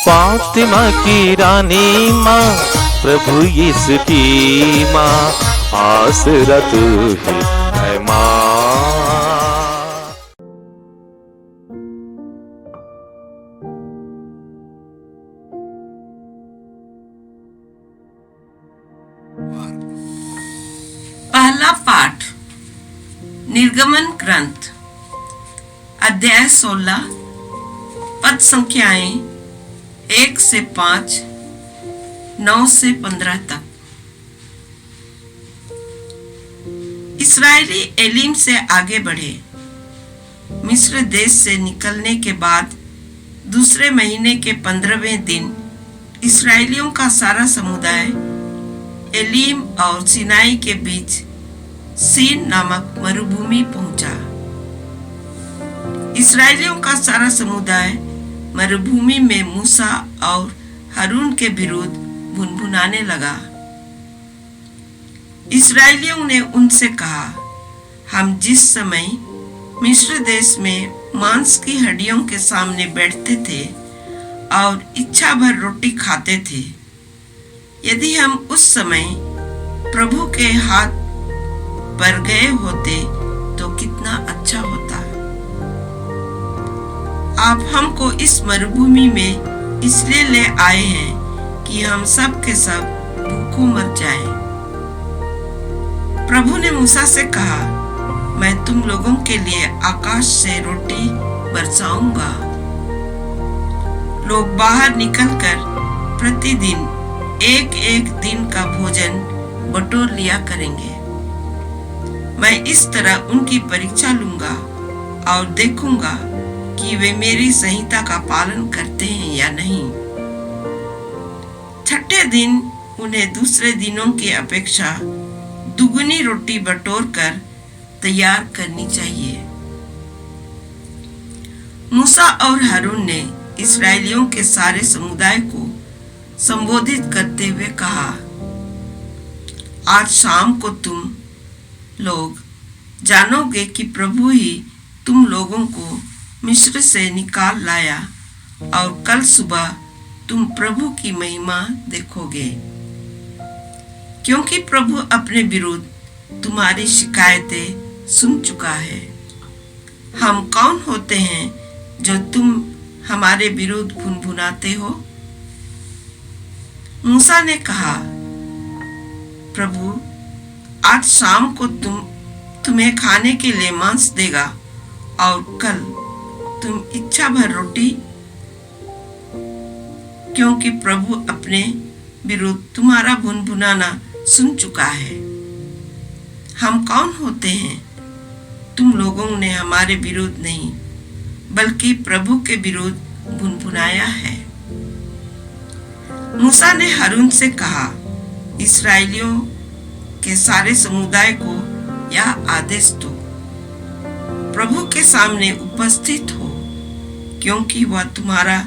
फातिमा की रानी माँ, प्रभु यीशु की माँ, आसरा तू ही है माँ। पहला पाठ निर्गमन ग्रंथ अध्याय 16 पद संख्याएं 1 से 5, 9 से 15 तक। इस्राएली एलीम से आगे बढ़े। मिस्र देश से निकलने के बाद दूसरे महीने के 15वें दिन इस्राएलियों का सारा समुदाय एलीम और सिनाई के बीच सीन नामक मरुभूमि पहुंचा। इस्राएलियों का सारा समुदाय मरुभूमि में मूसा और हारून के विरुद्ध भुनभुनाने लगा। इस्राएलियों ने उनसे कहा, हम जिस समय मिस्र देश में मांस की हड्डियों के सामने बैठते थे और इच्छा भर रोटी खाते थे, यदि हम उस समय प्रभु के हाथ पर गए होते तो कितना अच्छा होता। आप हमको इस मरुभूमि में इसलिए ले आए हैं कि हम सब के सब भूखों मर जाएं। प्रभु ने मूसा से कहा, मैं तुम लोगों के लिए आकाश से रोटी बरसाऊंगा। लोग बाहर निकलकर प्रतिदिन एक एक दिन का भोजन बटोर लिया करेंगे। मैं इस तरह उनकी परीक्षा लूंगा और देखूंगा कि वे मेरी संहिता का पालन करते हैं या नहीं। छठे दिन उन्हें दूसरे दिनों की अपेक्षा दुगनी रोटी बटोर कर तैयार करनी चाहिए। मूसा और हारून ने इस्राएलियों के सारे समुदाय को संबोधित करते हुए कहा, आज शाम को तुम लोग जानोगे कि प्रभु ही तुम लोगों को मिस्र से निकाल लाया और कल सुबह तुम प्रभु की महिमा देखोगे, क्योंकि प्रभु अपने विरुद्ध तुम्हारी शिकायतें सुन चुका है। हम कौन होते हैं जो तुम हमारे विरुद्ध भुनभुनाते हो? मूसा ने कहा, प्रभु आज शाम को तुम्हें खाने के लिए मांस देगा और कल तुम इच्छा भर रोटी, क्योंकि प्रभु अपने विरुद्ध तुम्हारा भुनभुनाना सुन चुका है। हम कौन होते हैं? तुम लोगों ने हमारे विरुद्ध नहीं बल्कि प्रभु के विरुद्ध भुनभुनाया है। मूसा ने हारून से कहा, इस्राएलियों के सारे समुदाय को यह आदेश दो, प्रभु के सामने उपस्थित हो, क्योंकि वह तुम्हारा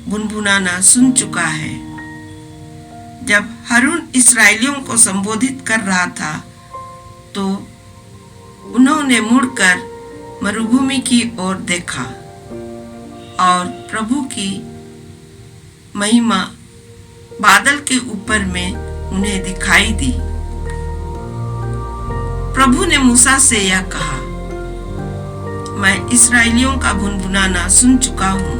भुनभुनाना सुन चुका है। जब हारून इस्राएलियों को संबोधित कर रहा था तो उन्होंने मुड़कर मरुभूमि की ओर देखा और प्रभु की महिमा बादल के ऊपर में उन्हें दिखाई दी। प्रभु ने मूसा से यह कहा, मैं इस्राएलियों का भुनभुनाना सुन चुका हूं।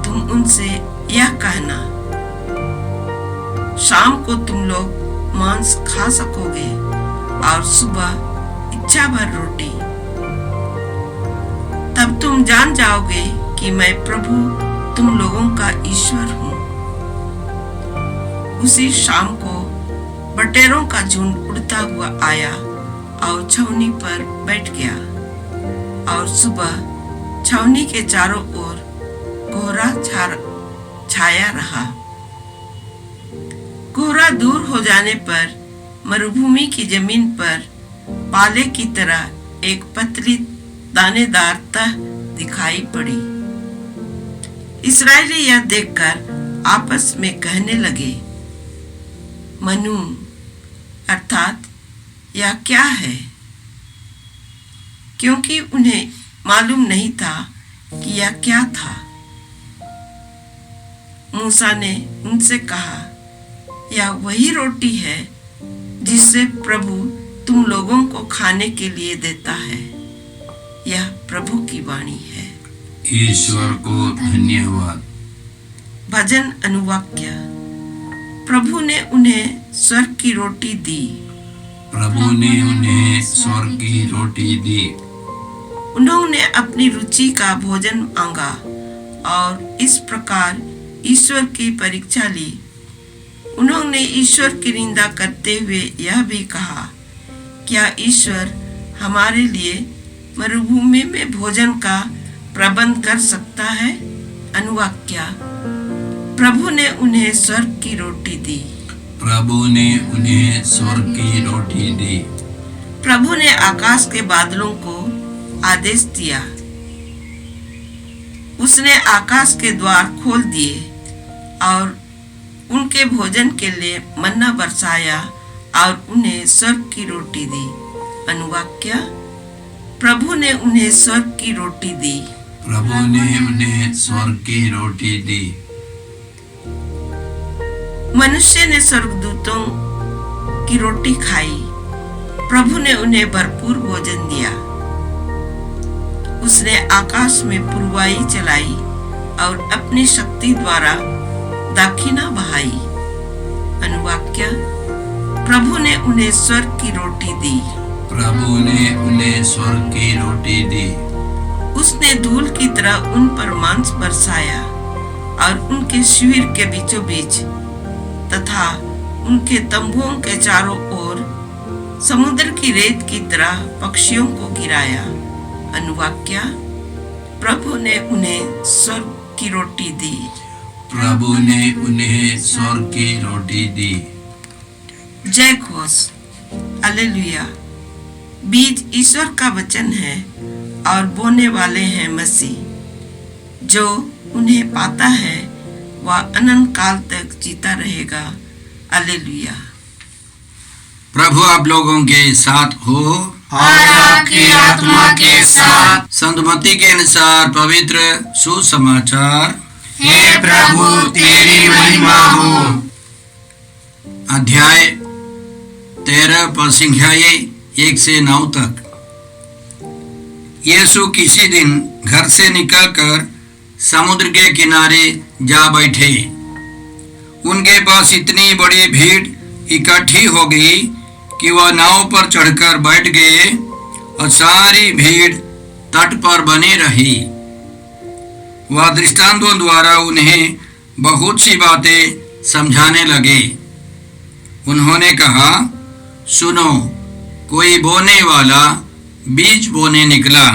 तुम उनसे यह कहना, शाम को तुम लोग मांस खा सकोगे और सुबह इच्छा भर रोटी। तब तुम जान जाओगे कि मैं प्रभु तुम लोगों का ईश्वर हूं। उसी शाम को बटेरों का झुंड उड़ता हुआ आया और छावनी पर बैठ गया और सुबह छावनी के चारों ओर कोहरा छाया रहा। कोहरा दूर हो जाने पर मरुभूमि की जमीन पर पाले की तरह एक पतली दानेदार तह दिखाई पड़ी। इस्राएली यह देखकर आपस में कहने लगे, मनु अर्थात यह क्या है? क्योंकि उन्हें मालूम नहीं था कि यह क्या था। मूसा ने उनसे कहा, यह वही रोटी है जिसे प्रभु तुम लोगों को खाने के लिए देता है। यह प्रभु की वाणी है। ईश्वर को धन्यवाद। भजन अनुवाक्य। प्रभु ने उन्हें स्वर्ग की रोटी दी। प्रभु ने उन्हें स्वर्ग की रोटी दी। उन्होंने अपनी रुचि का भोजन मांगा और इस प्रकार ईश्वर की परीक्षा ली। उन्होंने ईश्वर की निंदा करते हुए यह भी कहा, क्या ईश्वर हमारे लिए मरुभूमि में भोजन का प्रबंध कर सकता है? अनुवाक्या। प्रभु ने उन्हें स्वर्ग की रोटी दी। प्रभु ने उन्हें स्वर्ग की रोटी दी। प्रभु ने आकाश के बादलों को आदेश दिया। उसने आकाश के द्वार खोल दिए और उनके भोजन के लिए मन्ना बरसाया और उन्हें स्वर्ग की रोटी दी। अनुवाक्या। प्रभु ने उन्हें स्वर्ग की रोटी दी। प्रभु ने उन्हें स्वर्ग की रोटी दी। मनुष्य ने स्वर्गदूतों की रोटी खाई। प्रभु ने उन्हें भरपूर भोजन दिया। उसने आकाश में पुरवाई चलाई और अपनी शक्ति द्वारा दाखिना बहाई। अनुवाक्या। प्रभु ने उन्हें स्वर्ग की रोटी दी। प्रभु ने उन्हें स्वर्ग की रोटी दी। उसने धूल की तरह उन पर मांस बरसाया और उनके शिविर के बीचों बीच तथा उनके तंबुओं के चारों ओर समुद्र की रेत की तरह पक्षियों को गिराया। अनुवाक्या। प्रभु ने उन्हें स्वर्ग की रोटी दी। प्रभु ने उन्हें स्वर्ग की रोटी दी। जय घोष। हालेलुया। बीज ईश्वर का वचन है और बोने वाले हैं मसीह। जो उन्हें पाता है वह अनंत काल तक जीता रहेगा। हालेलुया। प्रभु आप लोगों के साथ हो और आपकी आत्मा के साथ। संतमती के अनुसार पवित्र सुसमाचार। हे प्रभु तेरी महिमा हो। अध्याय 13 पद संख्या 1 से 9 तक। यीशु किसी दिन घर से निकलकर समुद्र के किनारे जा बैठे। उनके पास इतनी बड़ी भीड़ इकट्ठी हो गई कि वह नाव पर चढ़कर बैठ गए और सारी भीड़ तट पर बनी रही। वह दृष्टांतों द्वारा उन्हें बहुत सी बातें समझाने लगे। उन्होंने कहा, सुनो, कोई बोने वाला बीज बोने निकला।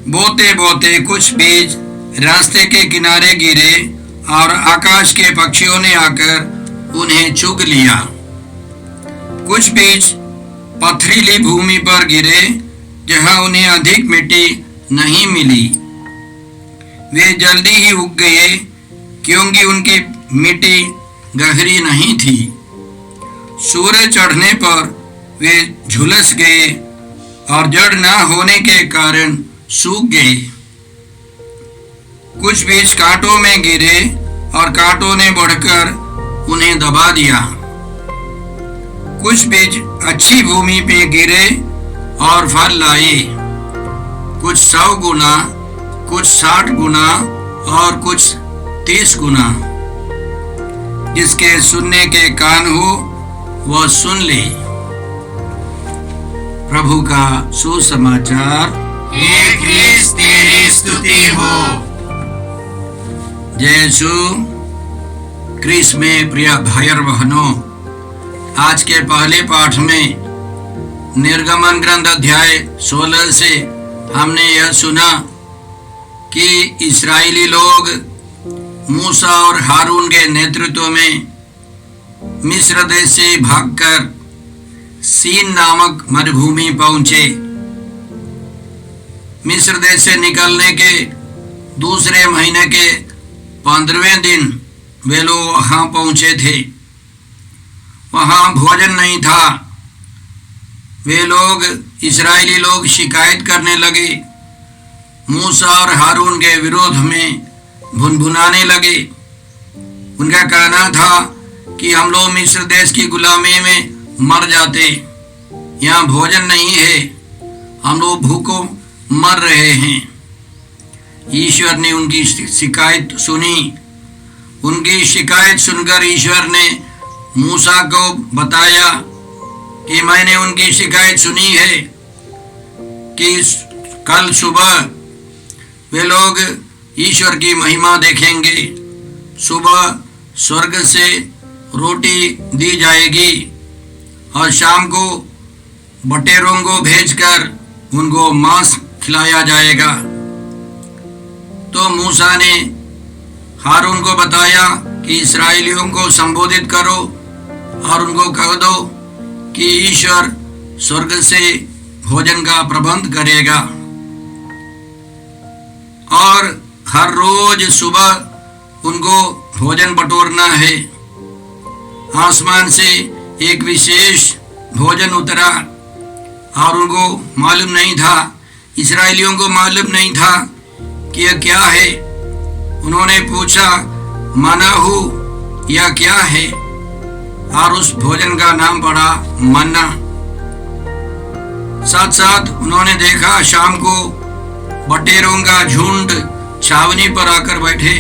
बोते बोते कुछ बीज रास्ते के किनारे गिरे और आकाश के पक्षियों ने आकर उन्हें चुग लिया। कुछ बीज पथरीली भूमि पर गिरे जहां उन्हें अधिक मिट्टी नहीं मिली। वे जल्दी ही उग गए क्योंकि उनकी मिट्टी गहरी नहीं थी। सूरज चढ़ने पर वे झुलस गए और जड़ न होने के कारण सूख गए। कुछ बीज कांटों में गिरे और कांटों ने बढ़कर उन्हें दबा दिया। कुछ बीज अच्छी भूमि पे गिरे और फल लाए, कुछ 100 गुना, कुछ 60 गुना और कुछ 30 गुना। जिसके सुनने के कान हो वह सुन ले। प्रभु का सुसमाचार। हे क्रिस्त तेरी स्तुति हो। जय यीशु क्रिस्त में प्रिय भाई और बहनों, आज के पहले पाठ में निर्गमन ग्रंथ अध्याय 16 से हमने यह सुना कि इस्राएली लोग मूसा और हारून के नेतृत्व में मिस्र देश से भागकर सीन नामक मरुभूमि पहुंचे। मिस्र देश से निकलने के दूसरे महीने के 15वें दिन वे लोग वहां पहुंचे थे। वहां भोजन नहीं था। वे लोग, इस्राएली लोग शिकायत करने लगे। मूसा और हारून के विरोध में भुनभुनाने लगे। उनका कहना था कि हम लोग मिस्र देश की गुलामी में मर जाते, यहाँ भोजन नहीं है, हम लोग भूखों मर रहे हैं। ईश्वर ने उनकी शिकायत सुनी। उनकी शिकायत सुनकर ईश्वर ने मूसा को बताया कि मैंने उनकी शिकायत सुनी है कि कल सुबह वे लोग ईश्वर की महिमा देखेंगे। सुबह स्वर्ग से रोटी दी जाएगी और शाम को बटेरों को भेजकर उनको मांस खिलाया जाएगा। तो मूसा ने हारून को बताया कि इस्राएलियों को संबोधित करो और उनको कह दो कि ईश्वर स्वर्ग से भोजन का प्रबंध करेगा और हर रोज सुबह उनको भोजन बटोरना है। आसमान से एक विशेष भोजन उतरा और उनको मालूम नहीं था, इस्राएलियों को मालूम नहीं था कि यह क्या है। उन्होंने पूछा मनाहू यह क्या है, और उस भोजन का नाम पड़ा मन्ना। साथ साथ उन्होंने देखा शाम को बटेरों का झुंड छावनी पर आकर बैठे।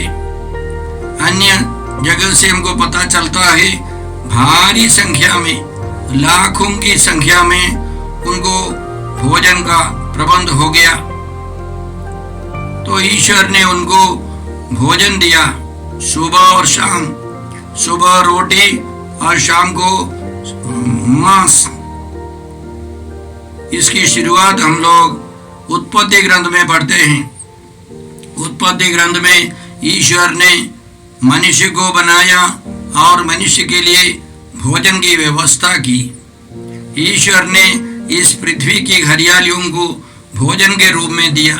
अन्य जगह से हमको पता चलता है भारी संख्या में, लाखों की संख्या में उनको भोजन का प्रबंध हो गया। तो ईश्वर ने उनको भोजन दिया सुबह और शाम, सुबह रोटी और शाम को मांस। इसकी शुरुआत हम लोग उत्पत्ति ग्रंथ में पढ़ते हैं। उत्पत्ति ग्रंथ में ईश्वर ने मनुष्य को बनाया और मनुष्य के लिए भोजन की व्यवस्था की। ईश्वर ने इस पृथ्वी की हरियालियों को भोजन के रूप में दिया।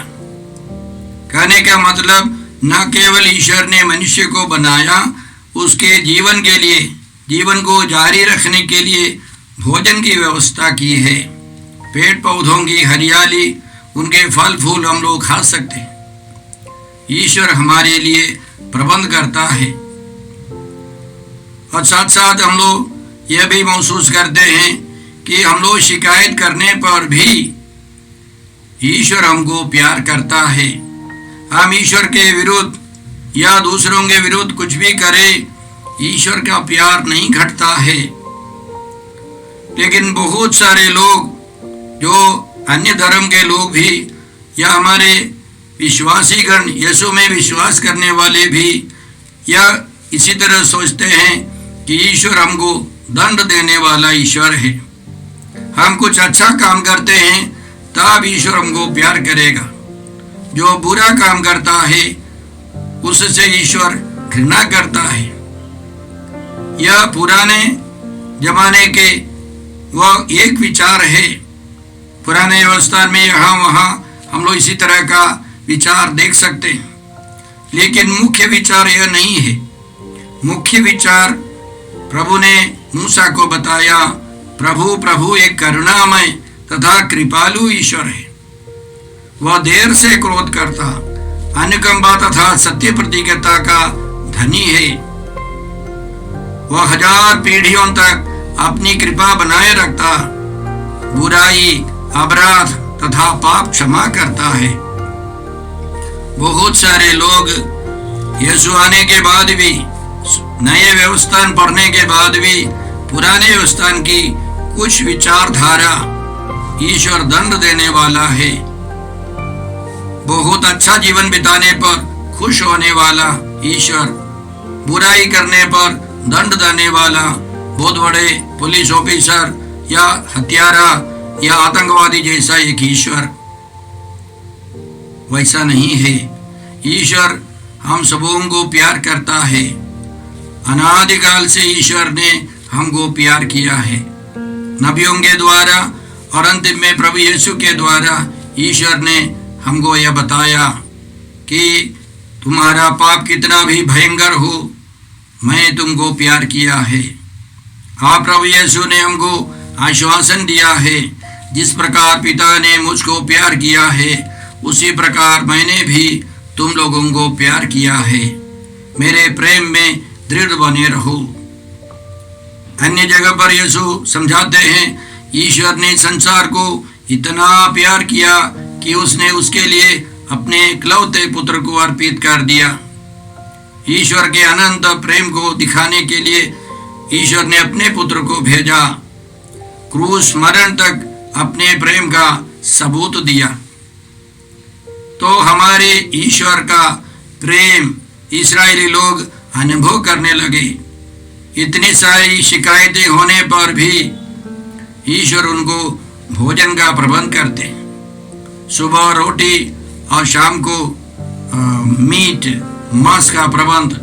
कहने का मतलब न केवल ईश्वर ने मनुष्य को बनाया, उसके जीवन के लिए, जीवन को जारी रखने के लिए भोजन की व्यवस्था की है। पेड़ पौधों की हरियाली, उनके फल फूल हम लोग खा सकते हैं। ईश्वर हमारे लिए प्रबंध करता है। और साथ साथ हम लोग यह भी महसूस करते हैं कि हम लोग शिकायत करने पर भी ईश्वर हमको प्यार करता है। हम ईश्वर के विरुद्ध या दूसरों के विरुद्ध कुछ भी करें, ईश्वर का प्यार नहीं घटता है। लेकिन बहुत सारे लोग जो अन्य धर्म के लोग भी या हमारे विश्वासी गण, यीशु में विश्वास करने वाले भी या इसी तरह सोचते हैं कि ईश्वर हमको दंड देने वाला ईश्वर है। हम कुछ अच्छा काम करते हैं तब ईश्वर हमको प्यार करेगा। जो बुरा काम करता है उससे ईश्वर घृणा करता है। यह पुराने जमाने के वह एक विचार है। पुराने व्यवस्था में यहाँ वहाँ हम लोग इसी तरह का विचार देख सकते हैं, लेकिन मुख्य विचार यह नहीं है। मुख्य विचार प्रभु ने मूसा को बताया, प्रभु प्रभु एक करुणामय तथा कृपालु ईश्वर है। वह देर से क्रोध करता, अनुकंपा तथा सत्य प्रतिज्ञता का धनी है। वह 1000 पीढ़ियों तक अपनी कृपा बनाए रखता, बुराई, अपराध तथा पाप क्षमा करता है। बहुत सारे लोग यीशु आने के बाद भी, नए व्यवस्था पढ़ने के बाद भी पुराने व्यवस्था की कुछ विचारधारा ईश्वर दंड देने वाला है। बहुत अच्छा जीवन बिताने पर खुश होने वाला ईश्वर, बुराई करने पर दंड देने वाला बहुत बड़े पुलिस ऑफिसर या हत्यारा या आतंकवादी जैसा एक ईश्वर वैसा नहीं है। ईश्वर हम सबों को प्यार करता है। अनादिकाल से ईश्वर ने हमको प्यार किया है। नबियों के द्वारा और अंतिम में प्रभु यीशु के द्वारा ईश्वर ने हमको यह बताया कि तुम्हारा पाप कितना भी भयंकर हो, मैं तुमको प्यार किया है। हाँ, प्रभु यीशु ने हमको आश्वासन दिया है, जिस प्रकार पिता ने मुझको प्यार किया है उसी प्रकार मैंने भी तुम लोगों को प्यार किया है। मेरे प्रेम में दृढ़ बने रहो। अन्य जगह पर यीशु समझाते हैं, ईश्वर ने संसार को इतना प्यार किया कि उसने उसके लिए अपने इकलौते पुत्र को अर्पित कर दिया। ईश्वर के अनंत प्रेम को दिखाने के लिए ईश्वर ने अपने पुत्र को भेजा, क्रूस मरण तक अपने प्रेम का सबूत दिया। तो हमारे ईश्वर का प्रेम इस्राएली लोग अनुभव करने लगे। इतनी सारी शिकायतें होने पर भी ईश्वर उनको भोजन का प्रबंध करते। सुबह रोटी और शाम को मीट मांस का प्रबंध,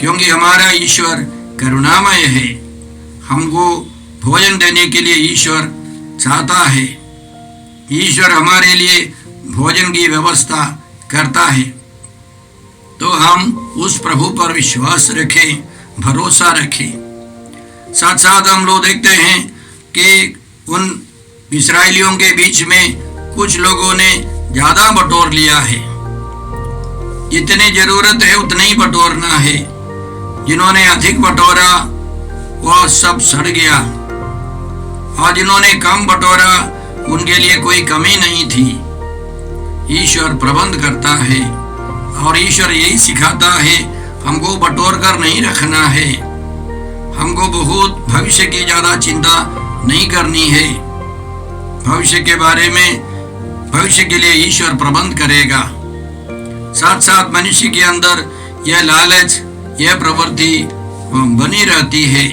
क्योंकि हमारा ईश्वर करुणामय है। हमको भोजन देने के लिए ईश्वर चाहता है। ईश्वर हमारे लिए भोजन की व्यवस्था करता है। तो हम उस प्रभु पर विश्वास रखें, भरोसा रखें। साथ साथ हम लोग देखते हैं कि उन इस्राएलियों के बीच में कुछ लोगों ने ज्यादा बटोर लिया है। जितनी जरूरत है उतना ही बटोरना है। जिन्होंने अधिक बटोरा वह सब सड़ गया, और जिन्होंने कम बटोरा उनके लिए कोई कमी नहीं थी। ईश्वर प्रबंध करता है, और ईश्वर यही सिखाता है, हमको बटोर कर नहीं रखना है। हमको बहुत भविष्य की ज्यादा चिंता नहीं करनी है। भविष्य के बारे में, भविष्य के लिए ईश्वर प्रबंध करेगा। साथ साथ मनुष्य के अंदर यह लालच, यह प्रवृत्ति बनी रहती है।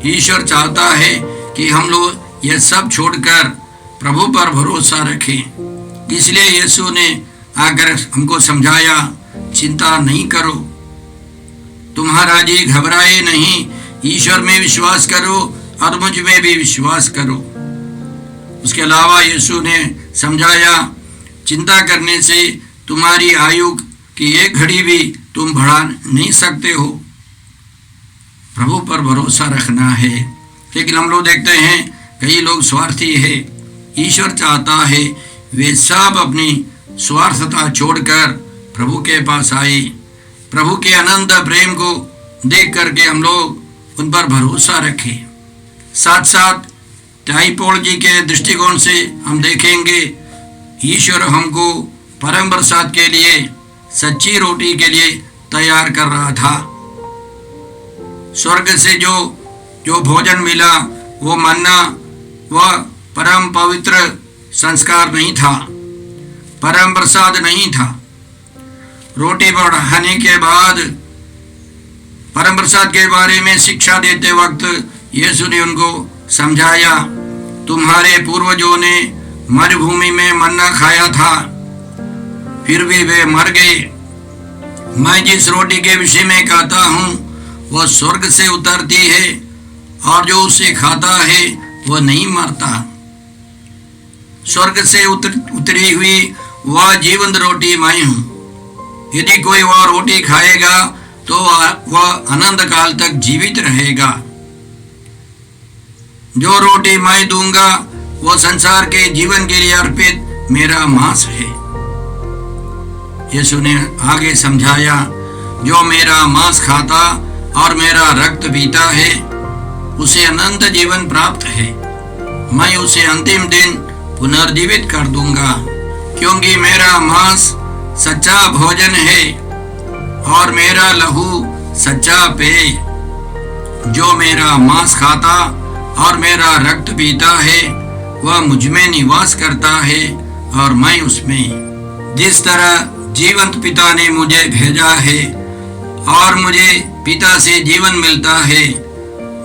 ईश्वर चाहता है कि हम लोग यह सब छोड़कर प्रभु पर भरोसा रखें। इसलिए यीशु ने आकर हमको समझाया, चिंता नहीं करो, तुम्हारा जी घबराए नहीं, ईश्वर में विश्वास करो और मुझ में भी विश्वास करो। उसके अलावा यीशु ने समझाया, चिंता करने से तुम्हारी आयु की एक घड़ी भी तुम बढ़ा नहीं सकते हो। प्रभु पर भरोसा रखना है। लेकिन हम लोग देखते हैं कई लोग स्वार्थी है। ईश्वर चाहता है वे सब अपनी स्वार्थता छोड़कर प्रभु के पास आए। प्रभु के अनंत प्रेम को देख करके हम लोग उन पर भरोसा रखें। साथ साथ टाइपोलॉजी के दृष्टिकोण से हम देखेंगे, ईश्वर हमको परम प्रसाद के लिए, सच्ची रोटी के लिए तैयार कर रहा था। स्वर्ग से जो भोजन मिला वो मन्ना, वह परम पवित्र संस्कार नहीं था, परम प्रसाद नहीं था। रोटी बढ़ाने के बाद परम प्रसाद के बारे में शिक्षा देते वक्त यीशु ने उनको समझाया, तुम्हारे पूर्वजों ने मरुभूमि में मन्ना खाया था, फिर भी वे मर गए। मैं जिस रोटी के विषय में कहता हूँ वह स्वर्ग से उतरती है, और जो उसे खाता है वह नहीं मरता। स्वर्ग से उतरी हुई वह जीवंत रोटी मैं हूँ। यदि कोई वह रोटी खाएगा तो वह अनंत काल तक जीवित रहेगा। जो रोटी मैं दूंगा वह संसार के जीवन के लिए अर्पित मेरा मांस है। यीशु ने आगे समझाया, जो मेरा मांस खाता और मेरा रक्त पीता है उसे अनंत जीवन प्राप्त है। मैं उसे अंतिम दिन पुनर्जीवित कर दूंगा, क्योंकि मेरा मांस सच्चा भोजन है और मेरा लहू सच्चा पेय। जो मेरा मांस खाता और मेरा रक्त पीता है वह मुझ में निवास करता है और मैं उसमें। जिस तरह जीवंत पिता ने मुझे भेजा है और मुझे पिता से जीवन मिलता है,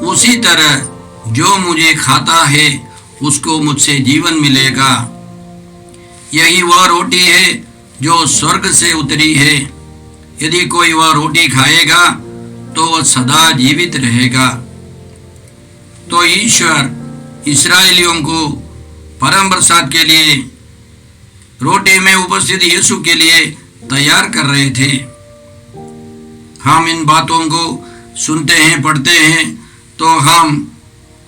उसी तरह जो मुझे खाता है उसको मुझसे जीवन मिलेगा। यही वह रोटी है जो स्वर्ग से उतरी है। यदि कोई वह रोटी खाएगा तो वह सदा जीवित रहेगा। तो ईश्वर इस्राएलियों को परम प्रसाद के लिए रोटी में उपस्थित यीशु के लिए तैयार कर रहे थे। हम इन बातों को सुनते हैं, पढ़ते हैं, तो हम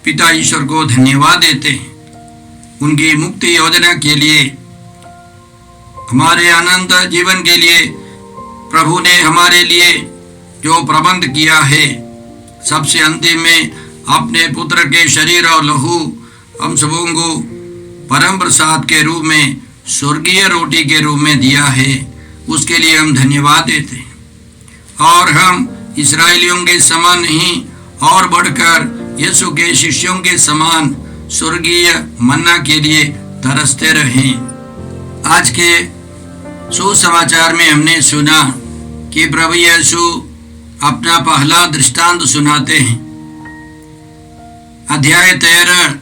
पिता ईश्वर को धन्यवाद देते हैं उनकी मुक्ति योजना के लिए। हमारे अनंत जीवन के लिए प्रभु ने हमारे लिए जो प्रबंध किया है, सबसे अंतिम में अपने पुत्र के शरीर और लहू हम सबों को परम प्रसाद के रूप में, स्वर्गीय रोटी के रूप में दिया है। उसके लिए हम धन्यवाद देते हैं। और हम इस्राएलियों के समान नहीं और बढ़कर यीशु के शिष्यों के समान स्वर्गीय मन्ना के लिए तरसते रहें। आज के सुसमाचार में हमने सुना कि प्रभु यीशु अपना पहला दृष्टांत सुनाते हैं। अध्याय 13,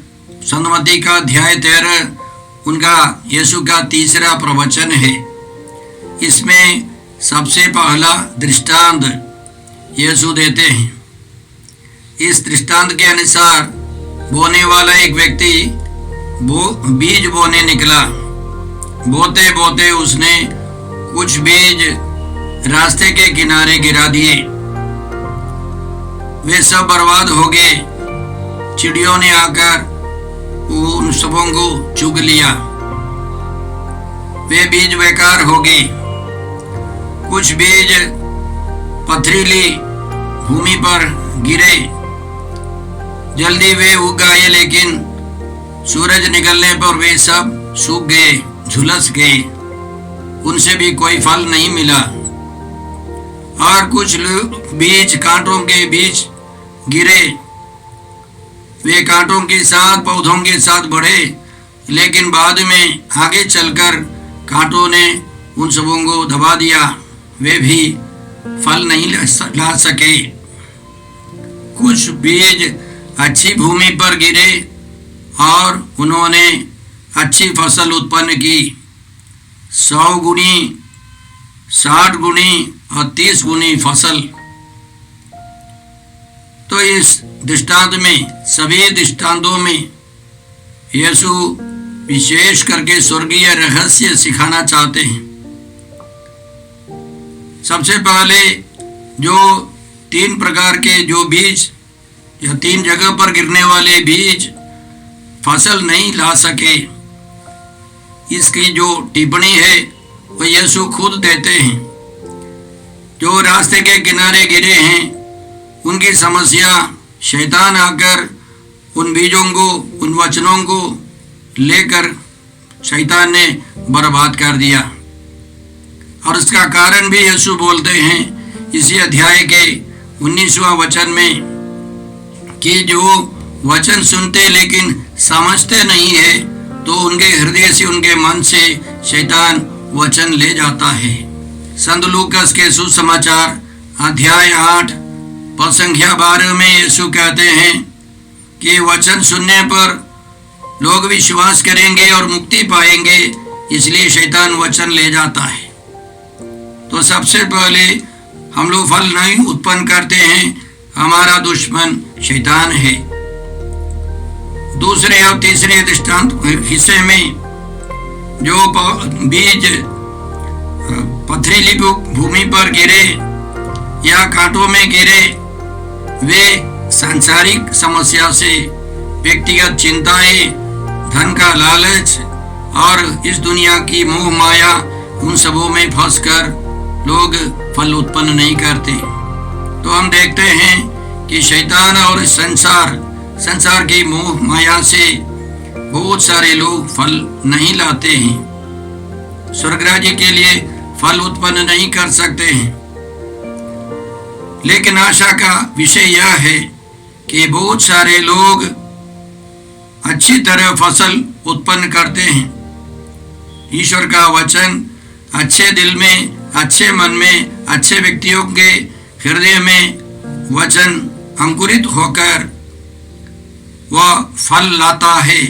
सन्मति का अध्याय 13 उनका यीशु का तीसरा प्रवचन है। इसमें सबसे पहला दृष्टांत यीशु देते हैं। इस दृष्टांत के अनुसार बोने वाला एक व्यक्ति बीज बोने निकला। बोते बोते उसने कुछ बीज रास्ते के किनारे गिरा दिए। वे सब बर्बाद हो गए। चिड़ियों ने आकर उन सबों को चुग लिया। वे बीज बेकार हो गए। कुछ बीज पथरीली भूमि पर गिरे। जल्दी वे उग गए, लेकिन सूरज निकलने पर वे सब सूख गए, झुलस गए। उनसे भी कोई फल नहीं मिला। और कुछ बीज कांटों के बीच गिरे। वे कांटों के साथ, पौधों के साथ बढ़े, लेकिन बाद में आगे चलकर कांटों ने उन सबों को दबा दिया। वे भी फल नहीं ला सके। कुछ बीज अच्छी भूमि पर गिरे और उन्होंने अच्छी फसल उत्पन्न की। 100 गुनी, 60 गुनी और 30 गुनी फसल। तो इस दृष्टांत में, सभी दृष्टांतों में यीशु विशेष करके स्वर्गीय रहस्य सिखाना चाहते हैं। सबसे पहले जो 3 प्रकार के जो बीज या 3 जगह पर गिरने वाले बीज फसल नहीं ला सके, इसकी जो टिप्पणी है वो यीशु खुद देते हैं। जो रास्ते के किनारे गिरे हैं, उनकी समस्या शैतान आकर उन बीजों को, उन वचनों को लेकर शैतान ने बर्बाद कर दिया। और इसका कारण भी यीशु बोलते हैं इसी अध्याय के 19वां वचन में कि जो वचन सुनते लेकिन समझते नहीं है, तो उनके हृदय से, उनके मन से शैतान वचन ले जाता है। संत लूकास के सुसमाचार अध्याय 8 पद संख्या 12 में यीशु कहते हैं कि वचन सुनने पर लोग विश्वास करेंगे और मुक्ति पाएंगे, इसलिए शैतान वचन ले जाता है। तो सबसे पहले हम लोग फल नहीं उत्पन्न करते हैं, हमारा दुश्मन शैतान है। दूसरे और तीसरे दृष्टांत हिस्से में जो बीज पथरीली भूमि पर गिरे या कांटों में गिरे, वे सांसारिक समस्या से, व्यक्तिगत चिंताएं, धन का लालच और इस दुनिया की मोह माया, उन सबों में फंसकर लोग फल उत्पन्न नहीं करते। तो हम देखते हैं कि शैतान और संसार की मोह माया से बहुत सारे लोग फल नहीं लाते हैं, स्वर्ग राज्य के लिए फल उत्पन्न नहीं कर सकते हैं। लेकिन आशा का विषय यह है कि बहुत सारे लोग अच्छी तरह फसल उत्पन्न करते हैं। ईश्वर का वचन अच्छे दिल में, अच्छे मन में, अच्छे व्यक्तियों के हृदय में वचन अंकुरित होकर वह फल लाता है।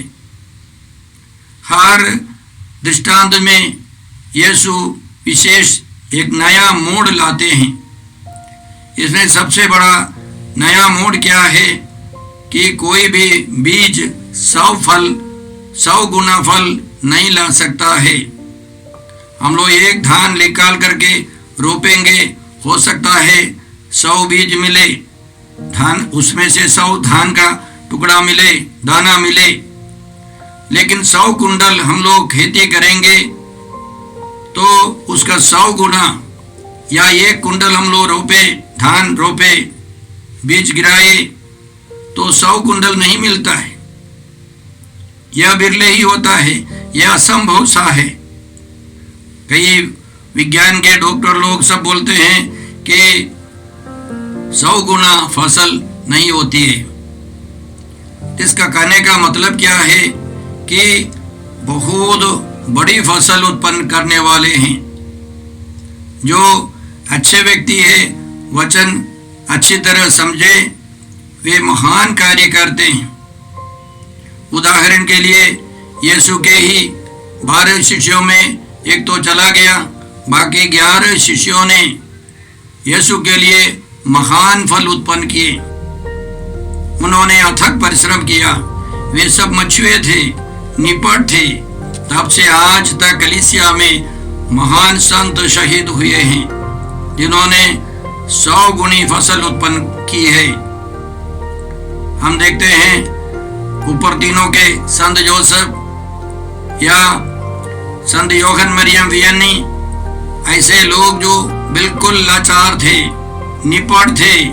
हर दृष्टांत में यीशु विशेष एक नया मोड़ लाते हैं। इसमें सबसे बड़ा नया मोड़ क्या है कि कोई भी बीज 100 गुना फल नहीं ला सकता है। हम लोग एक धान निकाल करके रोपेंगे, हो सकता है 100 बीज मिले, धान उसमें से 100 धान का टुकड़ा मिले, दाना मिले। लेकिन 100 कुंडल हम लोग खेती करेंगे तो उसका 100 गुना, या 1 कुंटल हम लोग रोपे, धान रोपे, बीज गिराए, तो 100 कुंटल नहीं मिलता है। यह बिरले ही होता है, यह असंभव सा है। कई विज्ञान के डॉक्टर लोग सब बोलते हैं कि 100 गुना फसल नहीं होती है। इसका कहने का मतलब क्या है कि बहुत बड़ी फसल उत्पन्न करने वाले हैं। जो अच्छे व्यक्ति है, वचन अच्छी तरह समझे, वे महान कार्य करते हैं। उदाहरण के लिए यीशु के ही 12 शिष्यों में एक तो चला गया, बाकी 11 शिष्यों ने यीशु के लिए महान फल उत्पन्न किए। उन्होंने अथक परिश्रम किया। वे सब मछुए थे, निपट थे। तब से आज तक कलीसिया में महान संत शहीद हुए हैं, जिन्होंने 100 गुनी फसल उत्पन्न की है। हम देखते हैं ऊपर तीनों के संत जोसेफ या संत योहन मरियम वियनी, ऐसे लोग जो बिल्कुल लाचार थे, निपट थे,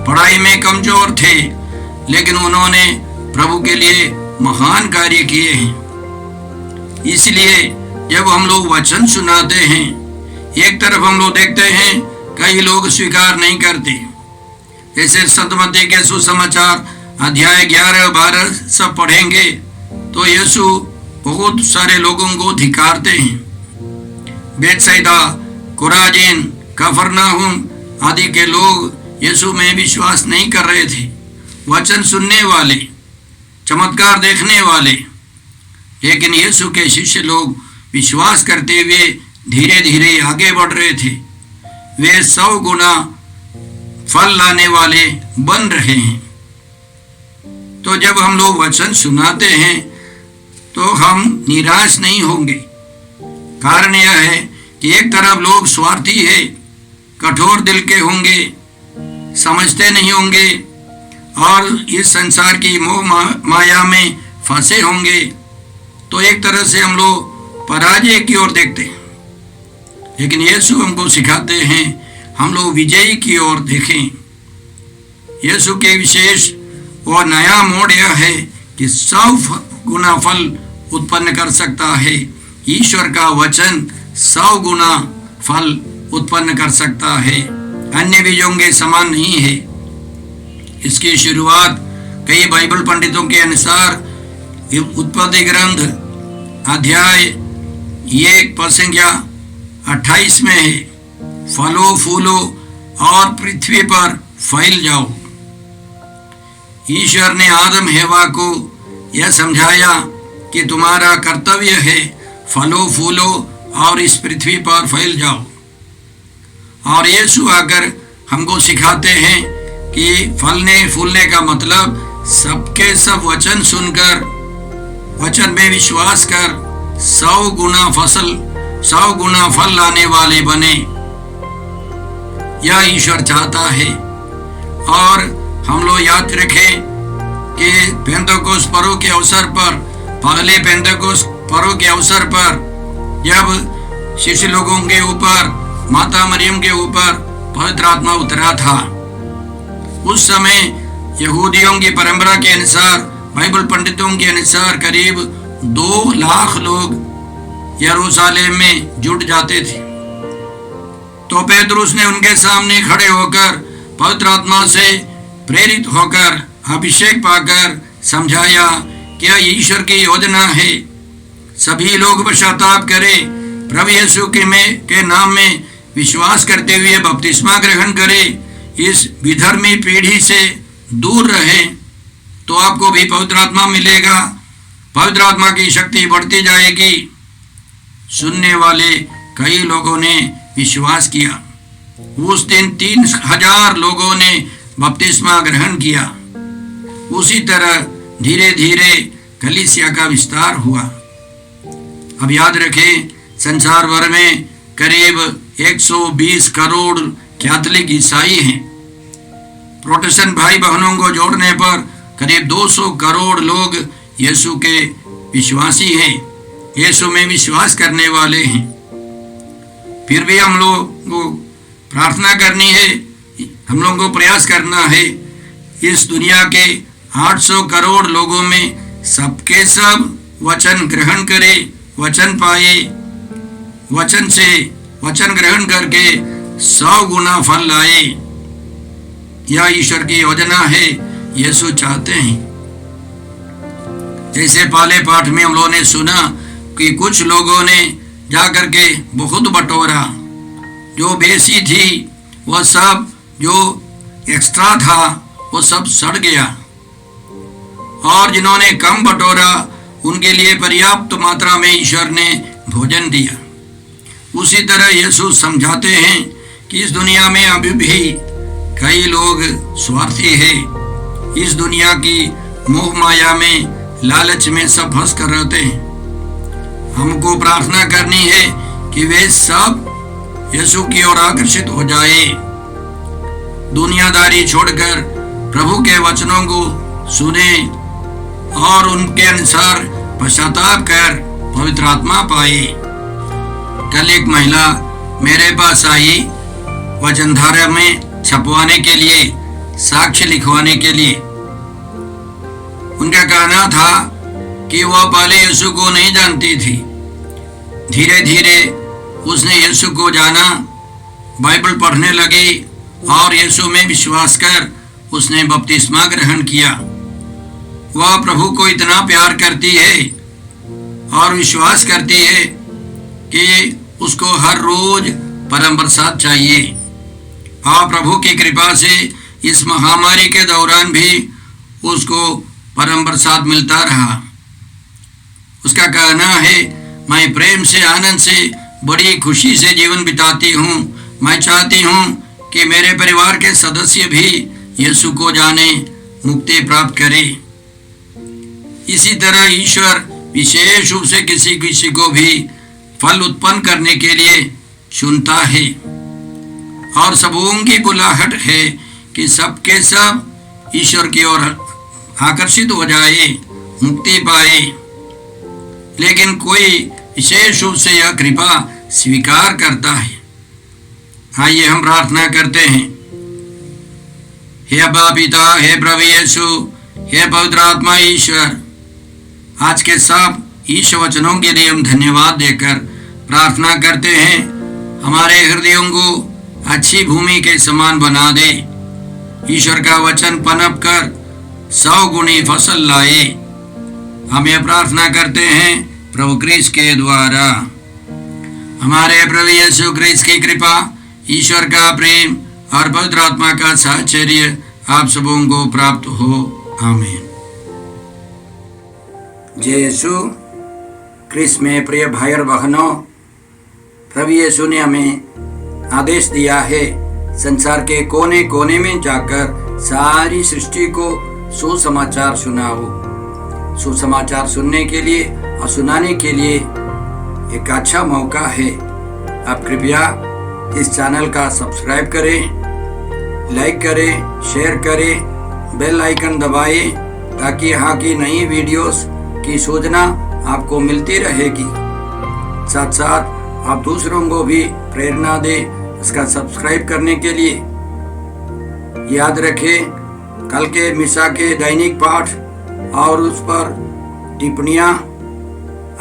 पढ़ाई में कमजोर थे, लेकिन उन्होंने प्रभु के लिए महान कार्य किए हैं। इसलिए जब हम लोग वचन सुनाते हैं, एक तरफ हम लोग देखते हैं कई लोग स्वीकार नहीं करते। जैसे संत मत्ती के सुसमाचार अध्याय 11-12 सब पढ़ेंगे तो यीशु बहुत सारे लोगों को धिक्कारते हैं। बेतसैदा, कुराजिन, कफरनाहुम आदि के लोग यीशु में विश्वास नहीं कर रहे थे। वचन सुनने वाले, चमत्कार देखने वाले, लेकिन यीशु के शिष्य लोग विश्वास करते हुए धीरे धीरे आगे बढ़ रहे थे। वे 100 गुना फल लाने वाले बन रहे हैं। तो जब हम लोग वचन सुनाते हैं तो हम निराश नहीं होंगे। कारण यह है कि एक तरफ लोग स्वार्थी है, कठोर दिल के होंगे, समझते नहीं होंगे और इस संसार की मोह माया में फंसे होंगे। तो एक तरह से हम लोग पराजय की ओर देखते हैं, लेकिन यीशु हमको सिखाते हैं हम लोग विजयी की ओर देखें। यीशु के विशेष और नया मोड़ यह है कि 100 गुना फल उत्पन्न कर सकता है। ईश्वर का वचन 100 गुना फल उत्पन्न कर सकता है, अन्य बीजों के समान नहीं है। इसकी शुरुआत कई बाइबल पंडितों के अनुसार उत्पत्ति ग्रंथ अध्याय 1:28 में है। फलो फूलो और पृथ्वी पर फैल जाओ। ईश्वर ने आदम हेवा को यह समझाया कि तुम्हारा कर्तव्य है फलो फूलो और इस पृथ्वी पर फैल जाओ। और यीशु आकर हमको सिखाते हैं कि फलने फूलने का मतलब सबके सब वचन सुनकर, वचन में विश्वास कर 100 गुना फल लाने वाले बने। यह ईश्वर चाहता है। और हम लोग याद रखें कि पेंतकोस्त पर्व के अवसर पर, पहले पेंतकोस्त पर्व के अवसर पर जब शिष्य लोगों के ऊपर, माता मरियम के ऊपर पवित्र आत्मा उतरा था, उस समय यहूदियों की परंपरा के अनुसार, बाइबल पंडितों के अनुसार करीब 2 लाख लोग यरूशलेम में जुट जाते थे। तो पेतरुस ने उनके सामने खड़े होकर पवित्र आत्मा से प्रेरित होकर अभिषेक पाकर समझाया कि यह ईश्वर की योजना है। सभी लोग पश्चाताप करें, प्रभु यीशु के नाम में विश्वास करते हुए बपतिस्मा ग्रहण करें, इस विधर्मी पीढ़ी से दूर रहे, तो आपको भी पवित्र आत्मा मिलेगा। पवित्र आत्मा की शक्ति बढ़ती जाएगी। सुनने वाले कई लोगों ने विश्वास किया। उस दिन 3000 लोगों ने बपतिस्मा ग्रहण किया। उसी तरह धीरे धीरे कलीसिया का विस्तार हुआ। अब याद रखें, संसार भर में करीब 120 करोड़ कैथोलिक ईसाई हैं। प्रोटेस्टेंट भाई बहनों को जोड़ने पर करीब 200 करोड़ लोग यीशु के विश्वासी हैं, यीशु में विश्वास करने वाले हैं। फिर भी हम लोग को प्रार्थना करनी है, हम लोगों को प्रयास करना है। इस दुनिया के 800 करोड़ लोगों में सबके सब वचन ग्रहण करे, वचन पाए, वचन से वचन ग्रहण करके 100 गुना फल लाए। यह ईश्वर की योजना है, यीशु चाहते हैं। जैसे पहले पाठ में हम लोगों ने सुना कि कुछ लोगों ने जाकर के बहुत बटोरा, जो बेसी थी वह सब, जो एक्स्ट्रा था वो सब सड़ गया, और जिन्होंने कम बटोरा उनके लिए पर्याप्त मात्रा में ईश्वर ने भोजन दिया। उसी तरह यीशु समझाते हैं कि इस दुनिया में अभी भी कई लोग स्वार्थी हैं, इस दुनिया की मोह माया में, लालच में सब फंस कर रहते हैं। हमको प्रार्थना करनी है कि वे सब यीशु की ओर आकर्षित हो जाए, दुनियादारी छोड़कर प्रभु के वचनों को सुने और उनके अनुसार पश्चाताप कर पवित्र आत्मा पाए। कल एक महिला मेरे पास आई वचनधारा में छपवाने के लिए, साक्ष्य लिखवाने के लिए। उनका कहना था कि वह पहले यीशु को नहीं जानती थी, धीरे धीरे उसने यीशु को जाना, बाइबल पढ़ने लगी और यीशु में विश्वास कर उसने बपतिस्मा ग्रहण किया। वह प्रभु को इतना प्यार करती है और विश्वास करती है कि उसको हर रोज परम प्रसाद चाहिए, और प्रभु की कृपा से इस महामारी के दौरान भी उसको परम प्रसाद मिलता रहा। उसका कहना है, मैं प्रेम से, आनंद से, बड़ी खुशी से जीवन बिताती हूँ। मैं चाहती हूँ कि मेरे परिवार के सदस्य भी यीशु को जाने, मुक्ति प्राप्त करें। इसी तरह ईश्वर विशेष रूप से किसी किसी को भी फल उत्पन्न करने के लिए चुनता है, और सबों की बुलाहट है कि सबके सब ईश्वर की ओर आकर्षित हो जाए, मुक्ति पाए। लेकिन कोई विशेष रूप से यह कृपा स्वीकार करता है। आइए हम प्रार्थना करते हैं। हे अब्बा पिता, हे प्रभु यीशु, हे पवित्र आत्मा ईश्वर, आज के सब ईश वचनों के लिए हम धन्यवाद देकर प्रार्थना करते हैं, हमारे हृदयों को अच्छी भूमि के समान बना दे। ईश्वर का वचन पनप कर 100 गुनी फसल लाए। हम यह प्रार्थना करते हैं प्रभु क्रिस्त के द्वारा। हमारे प्रभु यीशु क्रिस्त की कृपा, ईश्वर का प्रेम और पवित्र आत्मा का साहचर्य आप सबों को प्राप्त हो। आमीन। जय यीशु क्रिस्त में प्रिय भाई और बहनों, प्रभु यीशु ने हमें आदेश दिया है संसार के कोने कोने में जाकर सारी सृष्टि को सुसमाचार सुनाओ। सुसमाचार सुनने के लिए और सुनाने के लिए एक अच्छा मौका है। आप कृपया इस चैनल का सब्सक्राइब करें, लाइक करें, शेयर करें, बेल आइकन दबाएं, ताकि यहाँ की नई वीडियोस की सूचना आपको मिलती रहेगी। साथ साथ आप दूसरों को भी प्रेरणा दें इसका सब्सक्राइब करने के लिए। याद रखें, कल के मिसा के दैनिक पाठ और उस पर टिप्पणियाँ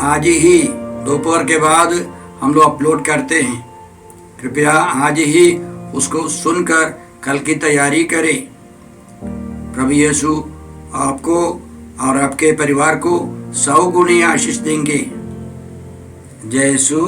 आज ही दोपहर के बाद हम लोग अपलोड करते हैं। कृपया आज ही उसको सुनकर कल की तैयारी करें। प्रभु यीशु आपको और आपके परिवार को 100 गुनी आशीष देंगे। जय यीशु।